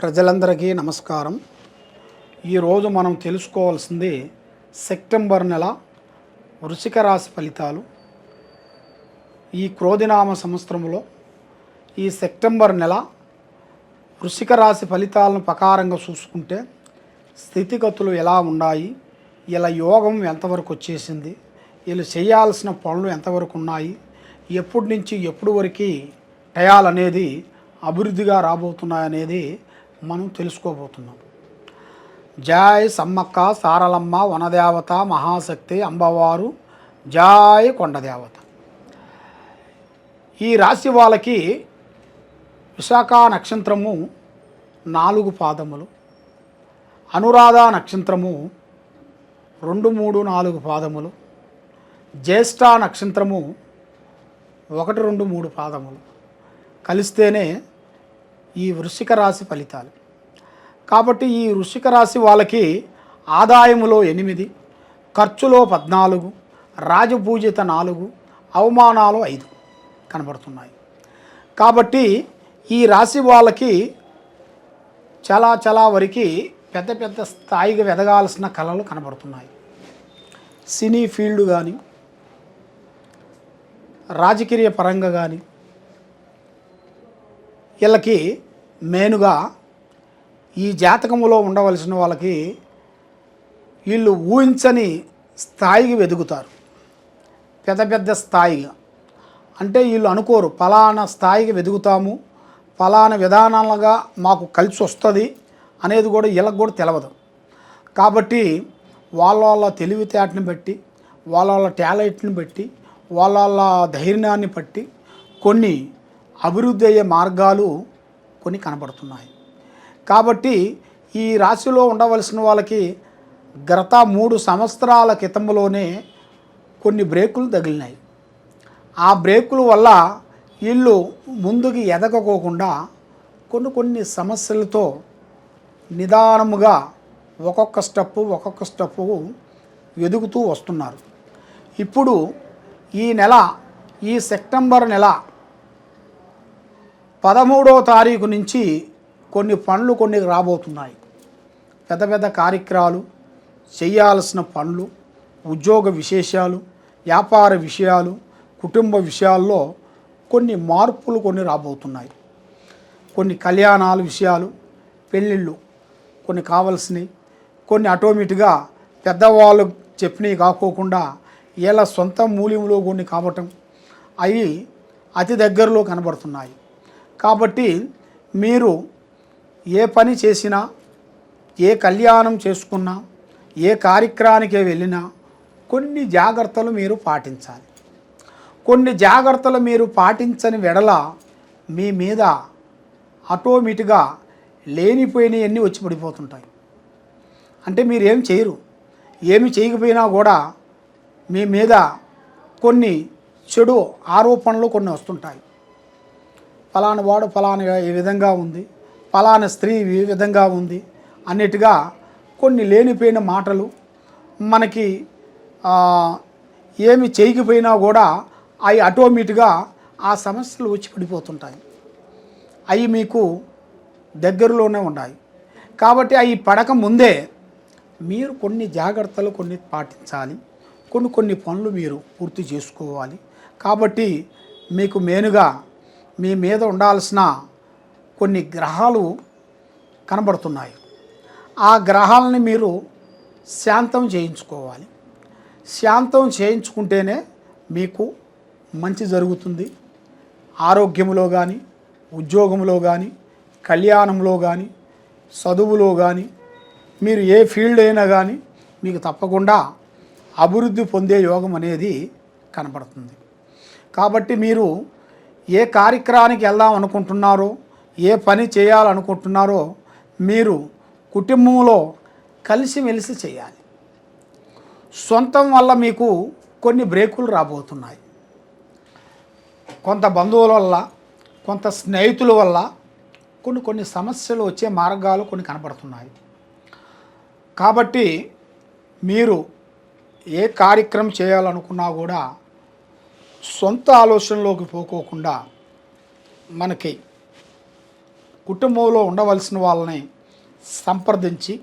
ప్రజలందరికీ నమస్కారం. ఈరోజు మనం తెలుసుకోవాల్సింది సెప్టెంబర్ నెల వృశ్చిక రాశి ఫలితాలు. ఈ క్రోధినామ సంవత్సరంలో ఈ సెప్టెంబర్ నెల వృశ్చిక రాశి ఫలితాలను ప్రకారంగా చూసుకుంటే స్థితిగతులు ఎలా ఉన్నాయి, ఇలా యోగం ఎంతవరకు వచ్చేసింది, వీళ్ళు చేయాల్సిన పనులు ఎంతవరకు ఉన్నాయి, ఎప్పటి నుంచి ఎప్పుడు వరకు టయాలనేది అభివృద్ధిగా రాబోతున్నాయనేది మనం తెలుసుకోబోతున్నాం. జై సమ్మక్క సారలమ్మ వనదేవత మహాశక్తి అంబవారు జై కొండదేవత. ఈ రాశి వాళ్ళకి విశాఖ నక్షత్రము 4 పాదములు, అనురాధ నక్షత్రము 2, 3, 4 పాదములు, జ్యేష్ఠ నక్షత్రము 1, 2, 3 పాదములు కలిస్తేనే ఈ వృశ్చిక రాశి ఫలితాలు. కాబట్టి ఈ వృశ్చిక రాశి వాళ్ళకి ఆదాయములో 8, ఖర్చులో 14, రాజపూజిత 4, అవమానాలు 5 కనబడుతున్నాయి. కాబట్టి ఈ రాశి వాళ్ళకి చాలా వరకు పెద్ద స్థాయిగా ఎదగాల్సిన కళలు కనబడుతున్నాయి. సినీ ఫీల్డ్ కానీ, రాజకీయ పరంగా కానీ వీళ్ళకి మెయిన్గా ఈ జాతకములో ఉండవలసిన వాళ్ళకి వీళ్ళు ఊహించని స్థాయికి వెదుగుతారు. పెద్ద స్థాయిగా అంటే వీళ్ళు అనుకోరు ఫలానా స్థాయికి వెదుగుతాము, ఫలానా విధానాలుగా మాకు కలిసి వస్తుంది అనేది కూడా వీళ్ళకి కూడా తెలియదు. కాబట్టి వాళ్ళ తెలివితేటని బట్టి, వాళ్ళ టాలెంట్ని బట్టి, వాళ్ళ ధైర్యాన్ని బట్టి కొన్ని అభివృద్ధి అయ్యే మార్గాలు కొన్ని కనబడుతున్నాయి. కాబట్టి ఈ రాశిలో ఉండవలసిన వాళ్ళకి గత 3 సంవత్సరాల క్రితంలోనే కొన్ని బ్రేకులు తగిలినాయి. ఆ బ్రేకుల వల్ల వీళ్ళు ముందుకు ఎదగకోకుండా కొన్ని సమస్యలతో నిదానముగా ఒక్కొక్క స్టెప్పు ఎదుగుతూ వస్తున్నారు. ఇప్పుడు ఈ సెప్టెంబర్ నెల 13వ తారీఖు నుంచి కొన్ని పనులు రాబోతున్నాయి. పెద్ద కార్యక్రమాలు, చేయాల్సిన పనులు, ఉద్యోగ విశేషాలు, వ్యాపార విషయాలు, కుటుంబ విషయాల్లో కొన్ని మార్పులు రాబోతున్నాయి. కొన్ని కళ్యాణాల విషయాలు, పెళ్ళిళ్ళు కొన్ని కావాల్సినవి, కొన్ని ఆటోమేటిక్గా పెద్దవాళ్ళు చెప్పినవి కాకోకుండా వీళ్ళ సొంత మూల్యంలో కొన్ని కావటం అవి అతి దగ్గరలో కనబడుతున్నాయి. కాబట్టి మీరు ఏ పని చేసినా, ఏ కళ్యాణం చేసుకున్నా, ఏ కార్యక్రమానికి వెళ్ళినా కొన్ని జాగ్రత్తలు మీరు పాటించాలి. కొన్ని జాగ్రత్తలు మీరు పాటించని వెడల మీ మీద ఆటోమేటిక్గా లేనిపోయినవన్నీ వచ్చి పడిపోతుంటాయి. అంటే మీరు ఏం చేయరు, ఏమి చేయకపోయినా కూడా మీ మీద కొన్ని చెడు ఆరోపణలు కొన్ని వస్తుంటాయి. ఫలానా వాడు ఫలానా ఈ విధంగా ఉంది, ఫలానా స్త్రీ ఈ విధంగా ఉంది అన్నిటిగా కొన్ని లేనిపోయిన మాటలు మనకి ఏమి చేయకపోయినా కూడా అవి ఆటోమేటిక్గా ఆ సమస్యలు వచ్చి పడిపోతుంటాయి. అవి మీకు దగ్గరలోనే ఉన్నాయి. కాబట్టి అవి పడక ముందే మీరు కొన్ని జాగ్రత్తలు పాటించాలి. కొన్ని పనులు మీరు పూర్తి చేసుకోవాలి. కాబట్టి మీకు మెయిన్గా మీ మీద ఉండాల్సిన కొన్ని గ్రహాలు కనబడుతున్నాయి. ఆ గ్రహాలని మీరు శాంతం చేయించుకోవాలి. శాంతం చేయించుకుంటేనే మీకు మంచి జరుగుతుంది. ఆరోగ్యంలో కానీ, ఉద్యోగంలో కానీ, కళ్యాణంలో కానీ, చదువులో కానీ, మీరు ఏ ఫీల్డ్ అయినా కానీ మీకు తప్పకుండా అభివృద్ధి పొందే యోగం అనేది కనబడుతుంది. కాబట్టి మీరు ఏ కార్యక్రమానికి వెళ్దాం అనుకుంటున్నారో, ఏ పని చేయాలనుకుంటున్నారో మీరు కుటుంబంలో కలిసిమెలిసి చేయాలి. సొంతం వల్ల మీకు కొన్ని బ్రేకులు రాబోతున్నాయి. కొంత బంధువుల వల్ల, కొంత స్నేహితుల వల్ల కొన్ని సమస్యలు వచ్చే మార్గాలు కొన్ని కనబడుతున్నాయి. కాబట్టి మీరు ఏ కార్యక్రమం చేయాలనుకున్నా కూడా సొంత ఆలోచనలోకి పోకోకుండా మనకి కుటుంబంలో ఉండవలసిన వాళ్ళని సంప్రదించి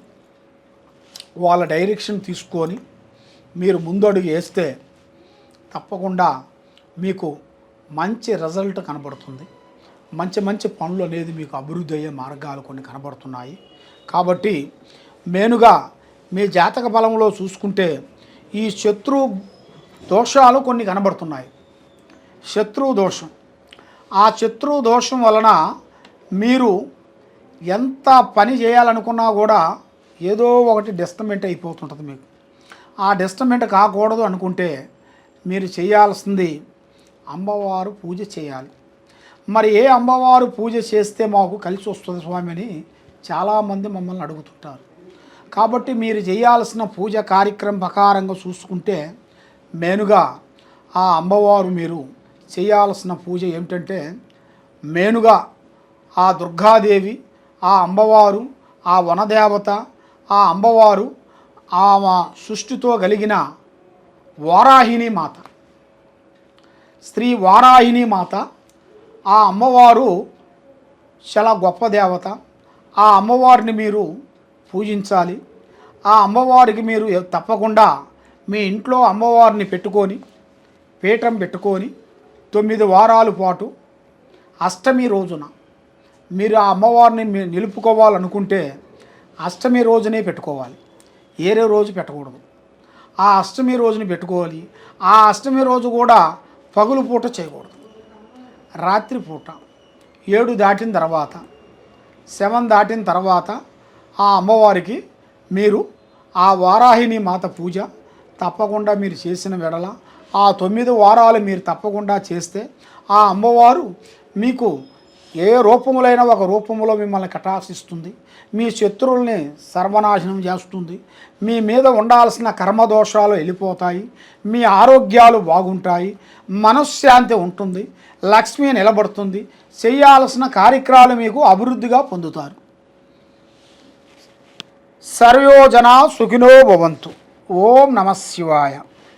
వాళ్ళ డైరెక్షన్ తీసుకొని మీరు ముందడుగు వేస్తే తప్పకుండా మీకు మంచి రిజల్ట్ కనబడుతుంది. మంచి మంచి పనులు అనేది మీకు అభివృద్ధి అయ్యే మార్గాలు కొన్ని కనబడుతున్నాయి. కాబట్టి మెయిన్గా మీ జాతక బలంలో చూసుకుంటే ఈ శత్రు దోషాలు కొన్ని కనబడుతున్నాయి. శత్రు దోషం, ఆ శత్రు దోషం వలన మీరు ఎంత పని చేయాలనుకున్నా కూడా ఏదో ఒకటి డిస్టర్బెంట్ అయిపోతుంటుంది మీకు. ఆ డిస్టర్బెంట్ కాకూడదు అనుకుంటే మీరు చేయాల్సింది అమ్మవారు పూజ చేయాలి. మరి ఏ అమ్మవారు పూజ చేస్తే మాకు కలిసి వస్తుంది స్వామి అని చాలామంది మమ్మల్ని అడుగుతుంటారు. కాబట్టి మీరు చేయాల్సిన పూజ కార్యక్రమం ప్రకారంగా చూసుకుంటే మెయిన్గా ఆ అమ్మవారు మీరు చేయాల్సిన పూజ ఏమిటంటే మెయిన్గా ఆ దుర్గాదేవి, ఆ అమ్మవారు, ఆ వనదేవత, ఆ అమ్మవారు, ఆ సృష్టితో కలిగిన వారాహిణి మాత, శ్రీ వారాహిణి మాత, ఆ అమ్మవారు చాలా గొప్ప దేవత. ఆ అమ్మవారిని మీరు పూజించాలి. ఆ అమ్మవారికి మీరు తప్పకుండా మీ ఇంట్లో అమ్మవారిని పెట్టుకొని పీఠం పెట్టుకొని 9 వారాల పాటు అష్టమి రోజున మీరు ఆ అమ్మవారిని నిలుపుకోవాలనుకుంటే అష్టమి రోజునే పెట్టుకోవాలి, ఏరే రోజు పెట్టకూడదు. ఆ అష్టమి రోజుని పెట్టుకోవాలి. ఆ అష్టమి రోజు కూడా పగులు పూట చేయకూడదు, రాత్రిపూట 7 దాటిన తర్వాత 7 దాటిన తర్వాత ఆ అమ్మవారికి మీరు ఆ వారాహిణి మాత పూజ తప్పకుండా మీరు చేసిన వెడల ఆ 9 వారాలు మీరు తప్పకుండా చేస్తే ఆ అమ్మవారు మీకు ఏ రూపములైన ఒక రూపంలో మిమ్మల్ని కటాక్షిస్తుంది. మీ శత్రువుల్ని సర్వనాశనం చేస్తుంది. మీ మీద ఉండాల్సిన కర్మదోషాలు వెళ్ళిపోతాయి. మీ ఆరోగ్యాలు బాగుంటాయి. మనశ్శాంతి ఉంటుంది. లక్ష్మి నిలబడుతుంది. చేయాల్సిన కార్యక్రమాలు మీకు అభివృద్ధిగా పొందుతారు. సర్వోజన సుఖినో భవంతు. ఓం నమః శివాయ.